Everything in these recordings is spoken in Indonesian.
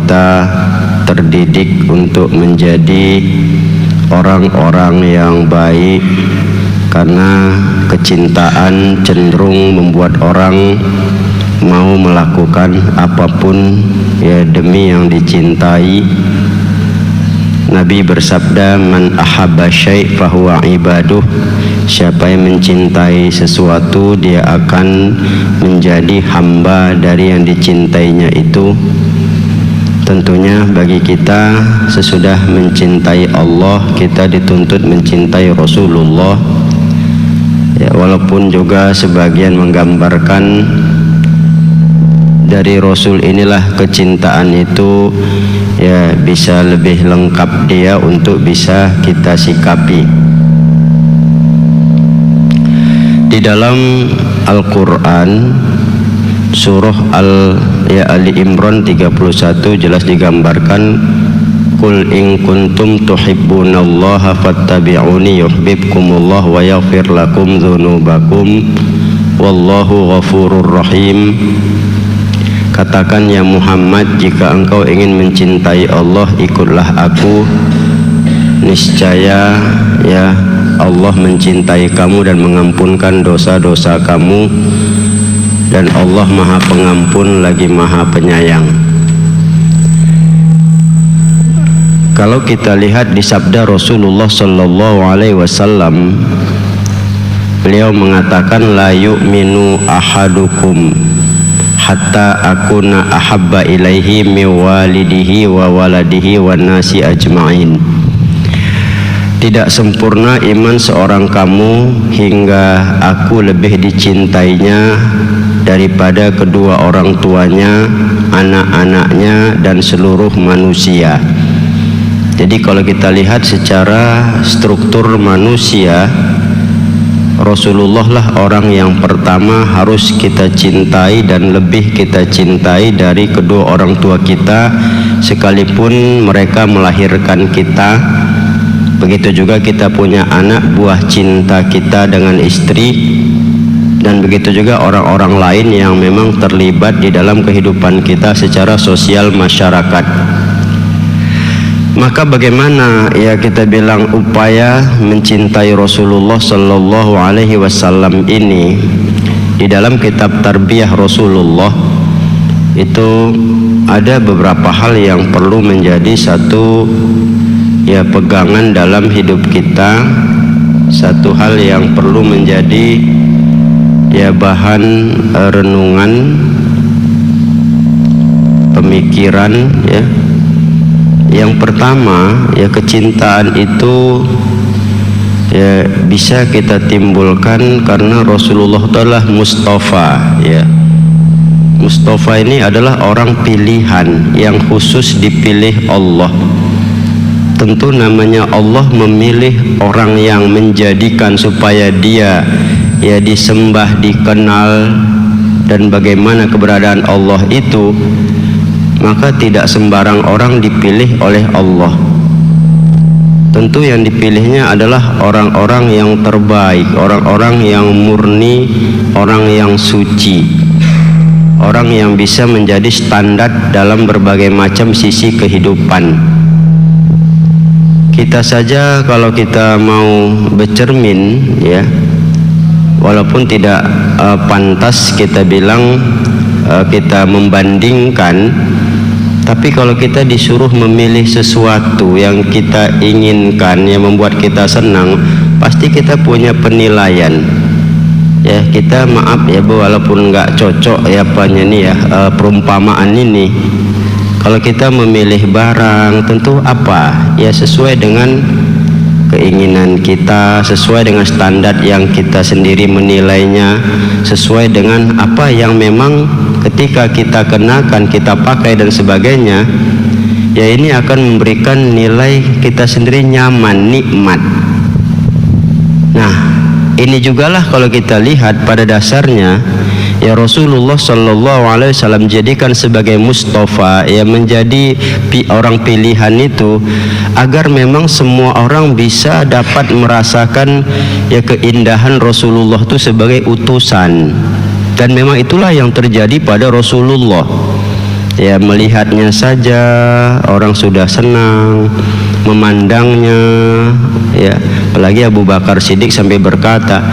kita terdidik untuk menjadi orang-orang yang baik, karena kecintaan cenderung membuat orang mau melakukan apapun ya demi yang dicintai. Nabi bersabda, man ahabba syai' fahuwa ibaduh. Siapa yang mencintai sesuatu, dia akan menjadi hamba dari yang dicintainya itu. Tentunya bagi kita sesudah mencintai Allah, kita dituntut mencintai Rasulullah ya, walaupun juga sebagian menggambarkan dari Rasul inilah kecintaan itu ya bisa lebih lengkap dia untuk bisa kita sikapi. Di dalam Al-Quran surah Ali Imran 31 jelas digambarkan, Qul in kuntum tuhibbunallaha fattabi'uni yuhibbukumullah wa yaghfir lakum dzunubakum wallahu ghafurur rahim. Katakan ya Muhammad, jika engkau ingin mencintai Allah, ikutlah aku, niscaya ya Allah mencintai kamu dan mengampunkan dosa-dosa kamu, dan Allah Maha Pengampun lagi Maha Penyayang. Kalau kita lihat di sabda Rasulullah sallallahu alaihi wasallam, beliau mengatakan, la yu'minu ahadukum hatta akuna ahabba ilaihi min walidihi wa waladihi wan nasi ajma'in. Tidak sempurna iman seorang kamu hingga aku lebih dicintainya daripada kedua orang tuanya, anak-anaknya, dan seluruh manusia. Jadi kalau kita lihat secara struktur manusia, Rasulullah lah orang yang pertama harus kita cintai dan lebih kita cintai dari kedua orang tua kita, sekalipun mereka melahirkan kita. Begitu juga kita punya anak buah cinta kita dengan istri, dan begitu juga orang-orang lain yang memang terlibat di dalam kehidupan kita secara sosial masyarakat. Maka bagaimana ya kita bilang upaya mencintai Rasulullah sallallahu alaihi wasallam ini? Di dalam kitab Tarbiyah Rasulullah itu ada beberapa hal yang perlu menjadi satu ya pegangan dalam hidup kita, satu hal yang perlu menjadi ya bahan renungan, pemikiran ya. Yang pertama ya, kecintaan itu ya bisa kita timbulkan karena Rasulullah adalah Mustafa ya. Mustafa ini adalah orang pilihan yang khusus dipilih Allah. Tentu namanya Allah memilih orang yang menjadikan supaya dia ya disembah, dikenal, dan bagaimana keberadaan Allah itu, maka tidak sembarang orang dipilih oleh Allah. Tentu yang dipilihnya adalah orang-orang yang terbaik, orang-orang yang murni, orang yang suci, orang yang bisa menjadi standar dalam berbagai macam sisi kehidupan. Kita saja kalau kita mau bercermin ya, walaupun tidak pantas kita bilang kita membandingkan, tapi kalau kita disuruh memilih sesuatu yang kita inginkan, yang membuat kita senang, pasti kita punya penilaian ya. Kita maaf ya Bu, walaupun nggak cocok ya apanya nih ya perumpamaan ini, kalau kita memilih barang tentu apa ya sesuai dengan keinginan kita, sesuai dengan standar yang kita sendiri menilainya, sesuai dengan apa yang memang ketika kita kenakan, kita pakai dan sebagainya, ya ini akan memberikan nilai kita sendiri nyaman, nikmat. Nah, ini jugalah kalau kita lihat pada dasarnya ya Rasulullah sallallahu alaihi wasallam jadikan sebagai Mustafa, ya menjadi orang pilihan itu agar memang semua orang bisa dapat merasakan ya keindahan Rasulullah itu sebagai utusan. Dan memang itulah yang terjadi pada Rasulullah. ya melihatnya saja orang sudah senang memandangnya, ya. Apalagi Abu Bakar Siddiq sampai berkata,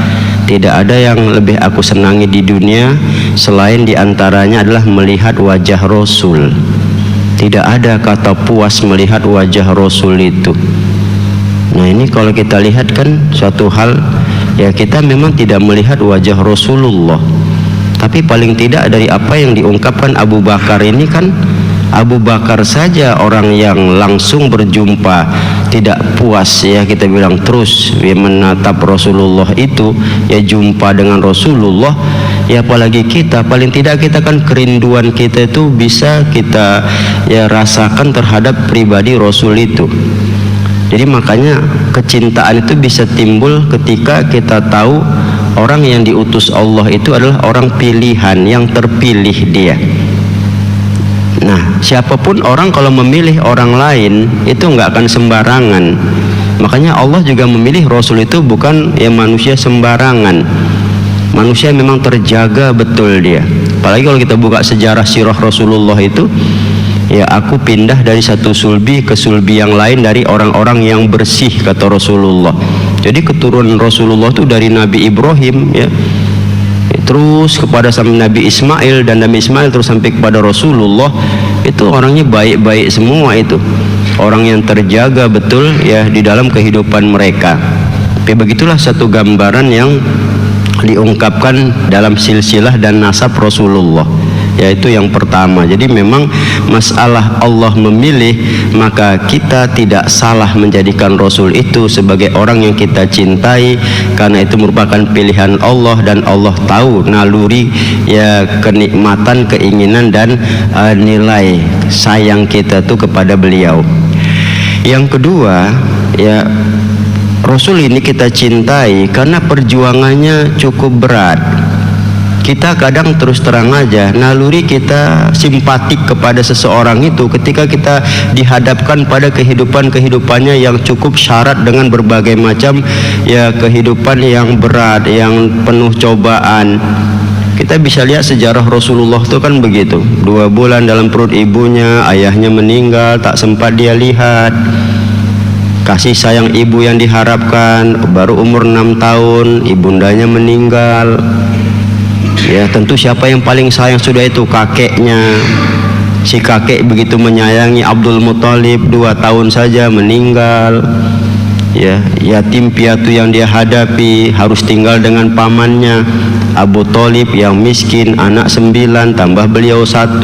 tidak ada yang lebih aku senangi di dunia selain diantaranya adalah melihat wajah Rasul. Tidak ada kata puas melihat wajah Rasul itu. Nah ini kalau kita lihat kan suatu hal, ya kita memang tidak melihat wajah Rasulullah, tapi paling tidak dari apa yang diungkapkan Abu Bakar ini kan, Abu Bakar saja orang yang langsung berjumpa tidak puas, ya kita bilang terus ya menatap Rasulullah itu, ya jumpa dengan Rasulullah, ya apalagi kita, paling tidak kita kan kerinduan kita itu bisa kita ya rasakan terhadap pribadi Rasul itu. Jadi makanya kecintaan itu bisa timbul ketika kita tahu orang yang diutus Allah itu adalah orang pilihan, yang terpilih dia. Nah, siapapun orang kalau memilih orang lain itu nggak akan sembarangan. Makanya Allah juga memilih Rasul itu bukan ya manusia sembarangan. Manusia memang terjaga betul dia. Apalagi kalau kita buka sejarah sirah Rasulullah itu, ya aku pindah dari satu sulbi ke sulbi yang lain dari orang-orang yang bersih, kata Rasulullah. Jadi keturunan Rasulullah itu dari Nabi Ibrahim, ya, terus kepada sampai Nabi Ismail, dan Nabi Ismail terus sampai kepada Rasulullah. Itu orangnya baik-baik semua, itu orang yang terjaga betul ya di dalam kehidupan mereka. Tapi begitulah satu gambaran yang diungkapkan dalam silsilah dan nasab Rasulullah, yaitu yang pertama. Jadi memang masalah Allah memilih, maka kita tidak salah menjadikan Rasul itu sebagai orang yang kita cintai, karena itu merupakan pilihan Allah, dan Allah tahu naluri ya kenikmatan, keinginan dan nilai sayang kita tuh kepada beliau. Yang kedua, ya Rasul ini kita cintai karena perjuangannya cukup berat. Kita kadang terus terang aja, naluri kita simpatik kepada seseorang itu ketika kita dihadapkan pada kehidupannya yang cukup syarat dengan berbagai macam ya kehidupan yang berat, yang penuh cobaan. Kita bisa lihat sejarah Rasulullah itu kan begitu. 2 bulan dalam perut ibunya, ayahnya meninggal, tak sempat dia lihat. Kasih sayang ibu yang diharapkan, baru umur 6 tahun ibundanya meninggal. Ya tentu siapa yang paling sayang sudah itu kakeknya. Si kakek begitu menyayangi Abdul Muthalib, 2 tahun saja meninggal. Ya, yatim piatu yang dia hadapi, harus tinggal dengan pamannya Abu Thalib yang miskin, anak 9 tambah beliau 1.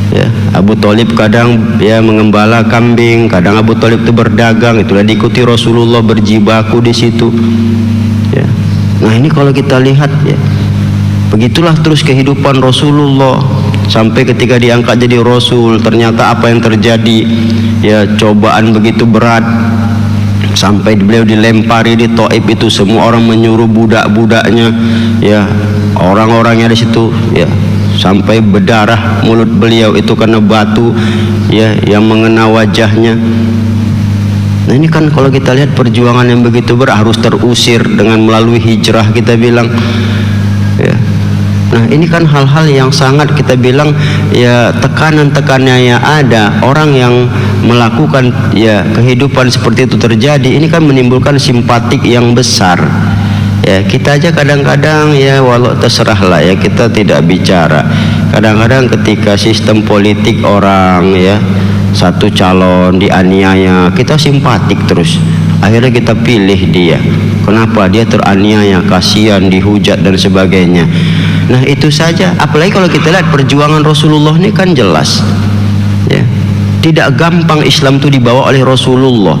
Ya, Abu Thalib kadang ya mengembala kambing, kadang Abu Thalib itu berdagang, itulah diikuti Rasulullah berjibaku di situ. Ya. Nah ini kalau kita lihat ya, begitulah terus kehidupan Rasulullah sampai ketika diangkat jadi Rasul. Ternyata apa yang terjadi, ya cobaan begitu berat, sampai beliau dilempari di Taif itu, semua orang menyuruh budak-budaknya, ya orang-orangnya di situ, ya sampai berdarah mulut beliau itu karena batu ya yang mengena wajahnya. Nah ini kan kalau kita lihat perjuangan yang begitu berat, harus terusir dengan melalui hijrah kita bilang ya. Nah ini kan hal-hal yang sangat kita bilang ya tekanan-tekanannya ada. Orang yang melakukan ya kehidupan seperti itu terjadi, ini kan menimbulkan simpatik yang besar. Ya kita aja kadang-kadang ya walau terserahlah ya, kita tidak bicara. Kadang-kadang ketika sistem politik orang ya satu calon dianiaya, kita simpatik terus. Akhirnya kita pilih dia. Kenapa? Dia teraniaya, kasihan, dihujat dan sebagainya. Nah itu saja. Apalagi kalau kita lihat perjuangan Rasulullah ini kan jelas ya. Tidak gampang Islam itu dibawa oleh Rasulullah.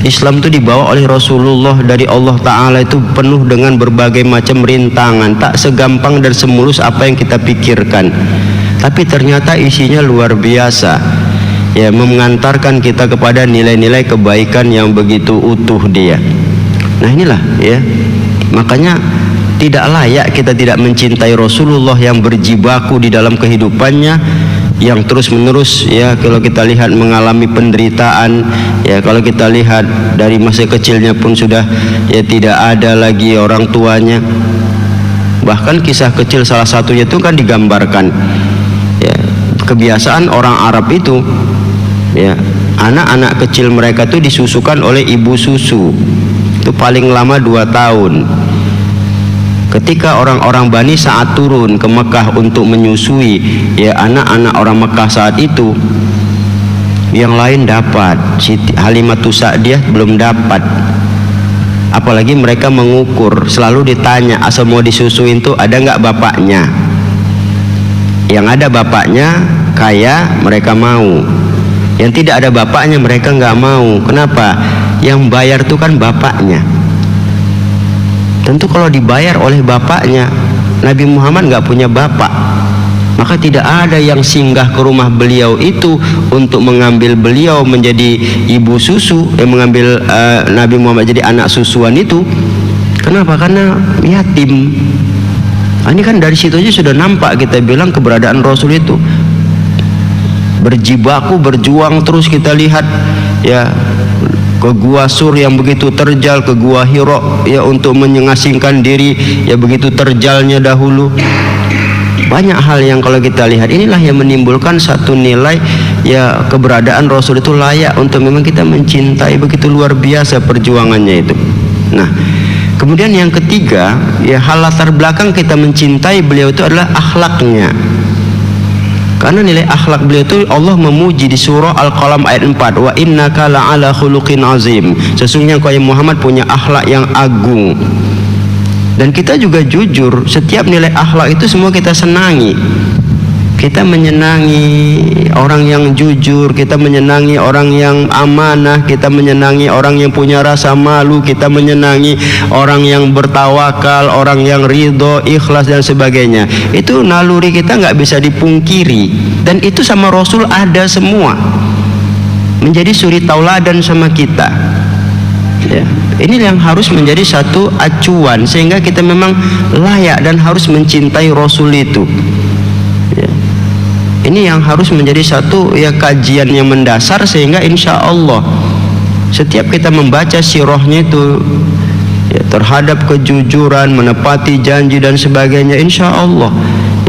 Islam itu dibawa oleh Rasulullah dari Allah Ta'ala itu penuh dengan berbagai macam rintangan, tak segampang dan semulus apa yang kita pikirkan, tapi ternyata isinya luar biasa ya, mengantarkan kita kepada nilai-nilai kebaikan yang begitu utuh dia. Nah inilah ya, makanya tidak layak kita tidak mencintai Rasulullah yang berjibaku di dalam kehidupannya, yang terus menerus ya kalau kita lihat mengalami penderitaan ya. Kalau kita lihat dari masa kecilnya pun sudah ya tidak ada lagi orang tuanya. Bahkan kisah kecil salah satunya itu kan digambarkan ya, kebiasaan orang Arab itu, ya, anak-anak kecil mereka tuh disusukan oleh ibu susu. Itu paling lama 2 tahun. Ketika orang-orang Bani Sa'ad turun ke Mekah untuk menyusui, ya, anak-anak orang Mekah saat itu, yang lain dapat, Siti Halimatus Sa'diyah belum dapat. Apalagi mereka mengukur, selalu ditanya, asal mau disusuin tuh ada nggak bapaknya? Yang ada bapaknya kaya, mereka mau. Yang tidak ada bapaknya, mereka nggak mau. Kenapa? Yang bayar tuh kan bapaknya. Tentu kalau dibayar oleh bapaknya, Nabi Muhammad nggak punya bapak, maka tidak ada yang singgah ke rumah beliau itu untuk mengambil beliau menjadi ibu susu, yang mengambil Nabi Muhammad jadi anak susuan itu. Kenapa? Karena yatim. Ini kan dari situ aja sudah nampak, kita bilang keberadaan Rasul itu berjibaku, berjuang terus. Kita lihat, ya, ke gua Sur yang begitu terjal, ke gua Hira, ya, untuk mengasingkan diri, ya, begitu terjalnya dahulu. Banyak hal yang kalau kita lihat, inilah yang menimbulkan satu nilai, ya, keberadaan Rasul itu layak untuk memang kita mencintai, begitu luar biasa perjuangannya itu. Nah, kemudian yang ketiga, ya, hal latar belakang kita mencintai beliau itu adalah akhlaknya. Karena nilai akhlak beliau itu Allah memuji di surah Al-Qalam ayat 4, wa innaka la'ala khuluqin azim. Sesungguhnya kau Muhammad punya akhlak yang agung. Dan kita juga jujur, setiap nilai akhlak itu semua kita senangi. Kita menyenangi orang yang jujur, kita menyenangi orang yang amanah, kita menyenangi orang yang punya rasa malu, kita menyenangi orang yang bertawakal, orang yang ridho, ikhlas dan sebagainya. Itu naluri kita nggak bisa dipungkiri, dan itu sama Rasul ada semua, menjadi suri tauladan sama kita, ya. Ini yang harus menjadi satu acuan sehingga kita memang layak dan harus mencintai Rasul itu, ya. Ini yang harus menjadi satu, ya, kajian yang mendasar sehingga insya Allah setiap kita membaca sirahnya itu, ya, terhadap kejujuran, menepati janji dan sebagainya, insya Allah,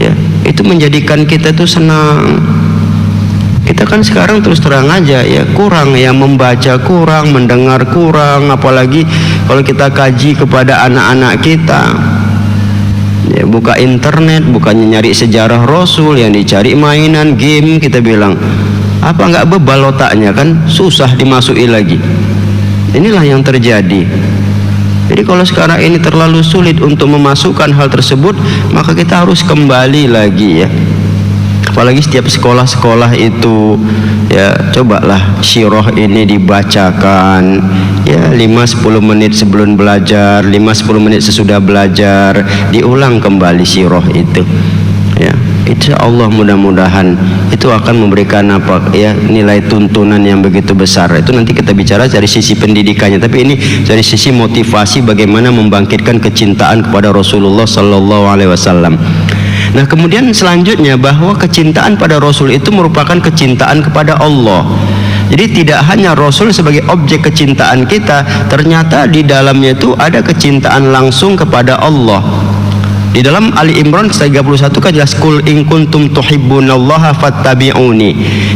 ya, itu menjadikan kita tuh senang. Kita kan sekarang terus terang aja, ya, kurang, ya, membaca kurang, mendengar kurang, apalagi kalau kita kaji kepada anak-anak kita, ya, buka internet, bukannya nyari sejarah Rasul, yang dicari mainan, game. Kita bilang, apa nggak bebal otaknya, kan susah dimasuki lagi. Inilah yang terjadi. Jadi kalau sekarang ini terlalu sulit untuk memasukkan hal tersebut, maka kita harus kembali lagi, ya. Apalagi setiap sekolah-sekolah itu, ya, cobalah sirah ini dibacakan, ya, 5-10 menit sebelum belajar, 5-10 menit sesudah belajar, diulang kembali sirah itu, ya. Insya Allah mudah-mudahan itu akan memberikan apa, ya, nilai tuntunan yang begitu besar. Itu nanti kita bicara dari sisi pendidikannya, tapi ini dari sisi motivasi bagaimana membangkitkan kecintaan kepada Rasulullah Sallallahu Alaihi Wasallam. Nah, kemudian selanjutnya bahwa kecintaan pada Rasul itu merupakan kecintaan kepada Allah. Jadi tidak hanya Rasul sebagai objek kecintaan kita, ternyata di dalamnya itu ada kecintaan langsung kepada Allah. Di dalam Ali Imran 31 kan jelas, kul in kuntum tuhibbunallaha fattabi'uni.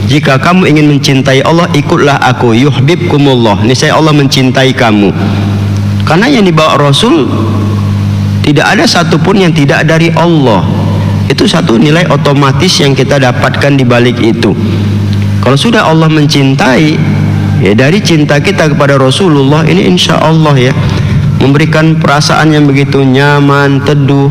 Jika kamu ingin mencintai Allah, ikutlah aku, yuhibbukumullah. Niscaya Allah mencintai kamu. Karena yang dibawa Rasul tidak ada satupun yang tidak dari Allah. Itu satu nilai otomatis yang kita dapatkan di balik itu. Kalau sudah Allah mencintai, ya, dari cinta kita kepada Rasulullah ini insya Allah, ya, memberikan perasaan yang begitu nyaman, teduh.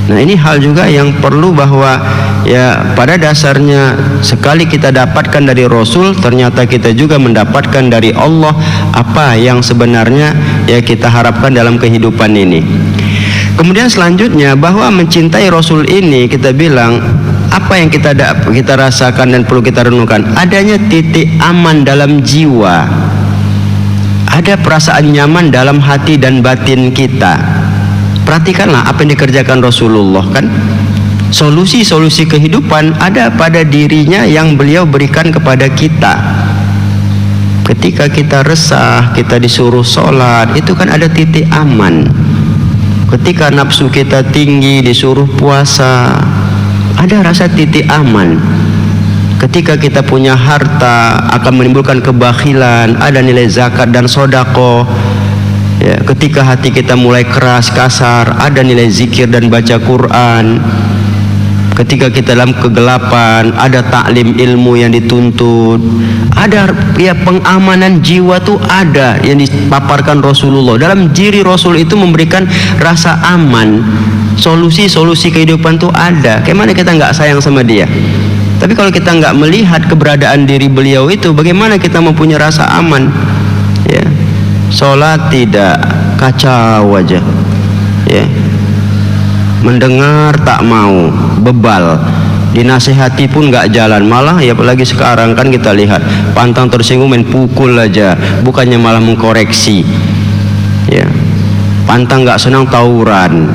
Nah, ini hal juga yang perlu bahwa, ya, pada dasarnya sekali kita dapatkan dari Rasul, ternyata kita juga mendapatkan dari Allah apa yang sebenarnya, ya, kita harapkan dalam kehidupan ini. Kemudian selanjutnya bahwa mencintai Rasul ini kita bilang apa yang kita rasakan dan perlu kita renungkan, adanya titik aman dalam jiwa, ada perasaan nyaman dalam hati dan batin kita. Perhatikanlah apa yang dikerjakan Rasulullah, kan solusi-solusi kehidupan ada pada dirinya yang beliau berikan kepada kita. Ketika kita resah, kita disuruh sholat, itu kan ada titik aman. Ketika nafsu kita tinggi, disuruh puasa, ada rasa titik aman. Ketika kita punya harta akan menimbulkan kebakhilan, ada nilai zakat dan sodako. Ya, ketika hati kita mulai keras, kasar, ada nilai zikir dan baca Quran. Ketika kita dalam kegelapan, ada taklim ilmu yang dituntut. Ada ya pengamanan jiwa tuh ada yang dipaparkan Rasulullah. Dalam diri Rasul itu memberikan rasa aman. Solusi-solusi kehidupan tuh ada. Kayak mana kita nggak sayang sama dia? Tapi kalau kita nggak melihat keberadaan diri beliau itu, bagaimana kita mempunyai rasa aman? Ya, sholat tidak, kacau aja. Ya, mendengar tak mau, bebal. Dinasehati pun nggak jalan, malah ya apalagi sekarang kan kita lihat pantang tersinggung main pukul aja, bukannya malah mengkoreksi. Ya, pantang nggak senang tawuran.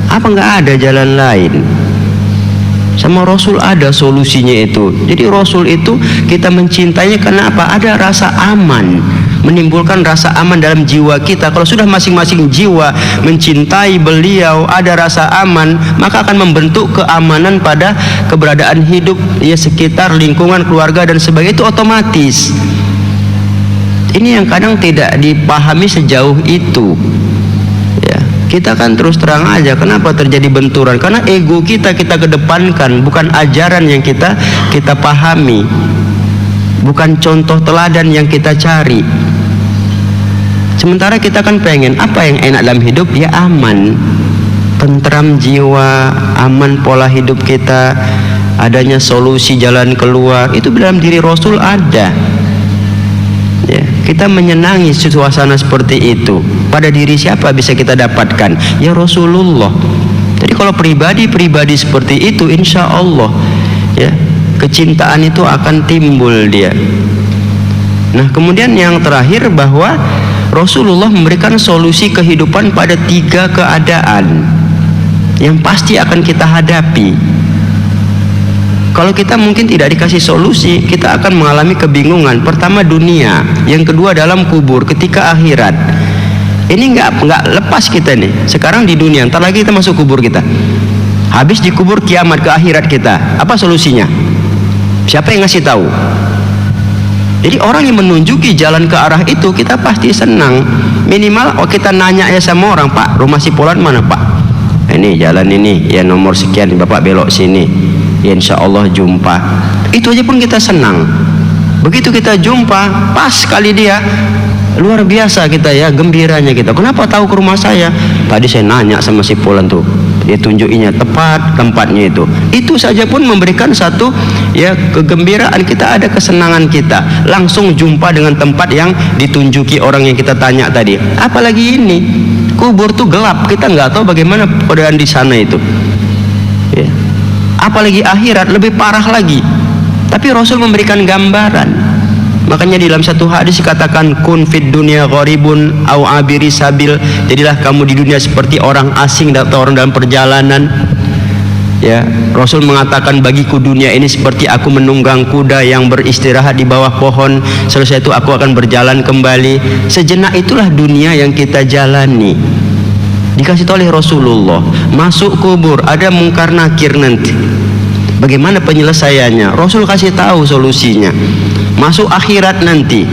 Apa nggak ada jalan lain? Sama Rasul ada solusinya itu. Jadi Rasul itu kita mencintainya karena apa? Ada rasa aman, menimbulkan rasa aman dalam jiwa kita. Kalau sudah masing-masing jiwa mencintai beliau, ada rasa aman, maka akan membentuk keamanan pada keberadaan hidup ya, sekitar lingkungan keluarga dan sebagainya, itu otomatis. Ini yang kadang tidak dipahami sejauh itu. Kita kan terus terang aja, kenapa terjadi benturan? Karena ego kita kedepankan, bukan ajaran yang kita pahami, bukan contoh teladan yang kita cari. Sementara kita kan pengen apa yang enak dalam hidup? Ya aman, tentram jiwa, aman pola hidup kita, adanya solusi jalan keluar. Itu dalam diri Rasul ada. Ya, kita menyenangi suasana seperti itu. Pada diri siapa bisa kita dapatkan? Ya Rasulullah. Jadi kalau pribadi-pribadi seperti itu, insya Allah ya, kecintaan itu akan timbul dia. Nah kemudian yang terakhir, bahwa Rasulullah memberikan solusi kehidupan pada 3 keadaan yang pasti akan kita hadapi. Kalau kita mungkin tidak dikasih solusi, kita akan mengalami kebingungan. Pertama dunia, yang kedua dalam kubur, ketika akhirat. Ini nggak lepas kita nih. Sekarang di dunia, ntar lagi kita masuk kubur kita. Habis di kubur, kiamat, ke akhirat kita. Apa solusinya? Siapa yang ngasih tahu? Jadi orang yang menunjuki jalan ke arah itu, kita pasti senang. Minimal kita nanya ya sama orang, Pak, rumah si Polan mana Pak? Ini jalan ini, ya nomor sekian, Bapak belok sini. Ya insya Allah jumpa. Itu aja pun kita senang. Begitu kita jumpa, pas kali dia, luar biasa kita ya, gembiranya kita. Kenapa tahu ke rumah saya? Tadi saya nanya sama si Polan tuh, dia tunjukinya tepat tempatnya itu. Itu saja pun memberikan satu ya kegembiraan kita, ada kesenangan kita. Langsung jumpa dengan tempat yang ditunjuki orang yang kita tanya tadi. Apalagi ini kubur tuh gelap, kita nggak tahu bagaimana keadaan di sana itu. Ya. Apalagi akhirat lebih parah lagi. Tapi Rasul memberikan gambaran. Makanya di dalam satu hadis dikatakan kun fid dunya gharibun au abiri sabil. Jadilah kamu di dunia seperti orang asing atau orang dalam perjalanan. Ya, Rasul mengatakan bagiku dunia ini seperti aku menunggang kuda yang beristirahat di bawah pohon. Selesai itu aku akan berjalan kembali. Sejenak itulah dunia yang kita jalani. Dikasih tahu oleh Rasulullah, masuk kubur ada mungkar nakir nanti. Bagaimana penyelesaiannya? Rasul kasih tahu solusinya. Masuk akhirat nanti,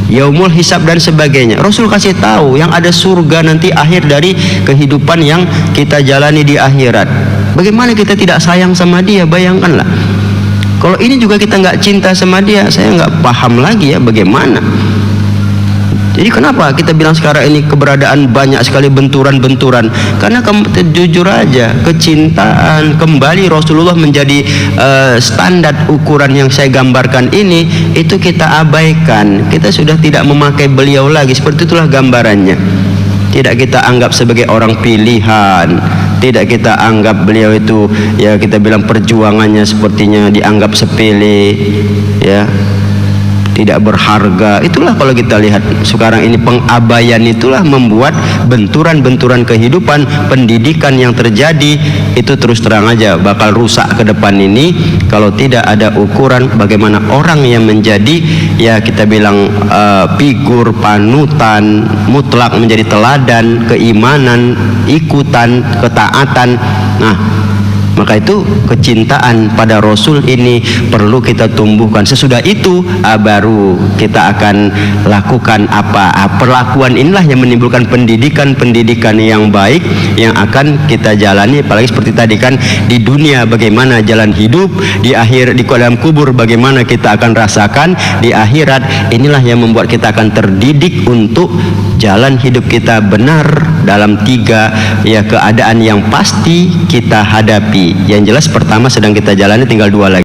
yaumul hisab dan sebagainya. Rasul kasih tahu yang ada surga nanti, akhir dari kehidupan yang kita jalani di akhirat. Bagaimana kita tidak sayang sama dia? Bayangkanlah. Kalau ini juga kita nggak cinta sama dia, saya nggak paham lagi ya bagaimana. Jadi kenapa kita bilang sekarang ini keberadaan banyak sekali benturan-benturan? Karena jujur aja, kecintaan kembali Rasulullah menjadi standar ukuran yang saya gambarkan ini, itu kita abaikan. Kita sudah tidak memakai beliau lagi. Seperti itulah gambarannya. Tidak kita anggap sebagai orang pilihan. Tidak kita anggap beliau itu ya kita bilang perjuangannya sepertinya dianggap sepele, ya. Tidak berharga. Itulah kalau kita lihat sekarang ini, pengabaian itulah membuat benturan-benturan kehidupan, pendidikan yang terjadi itu terus terang aja bakal rusak ke depan ini kalau tidak ada ukuran bagaimana orang yang menjadi ya kita bilang figur panutan mutlak, menjadi teladan keimanan, ikutan, ketaatan. Nah, Maka itu kecintaan pada Rasul ini perlu kita tumbuhkan. Sesudah itu baru kita akan lakukan apa. Perlakuan inilah yang menimbulkan pendidikan yang baik yang akan kita jalani. Apalagi seperti tadi kan, di dunia bagaimana jalan hidup, di dalam kubur bagaimana kita akan rasakan, di akhirat inilah yang membuat kita akan terdidik untuk jalan hidup kita benar dalam 3 keadaan yang pasti kita hadapi. Yang jelas pertama sedang kita jalani, tinggal 2 lagi.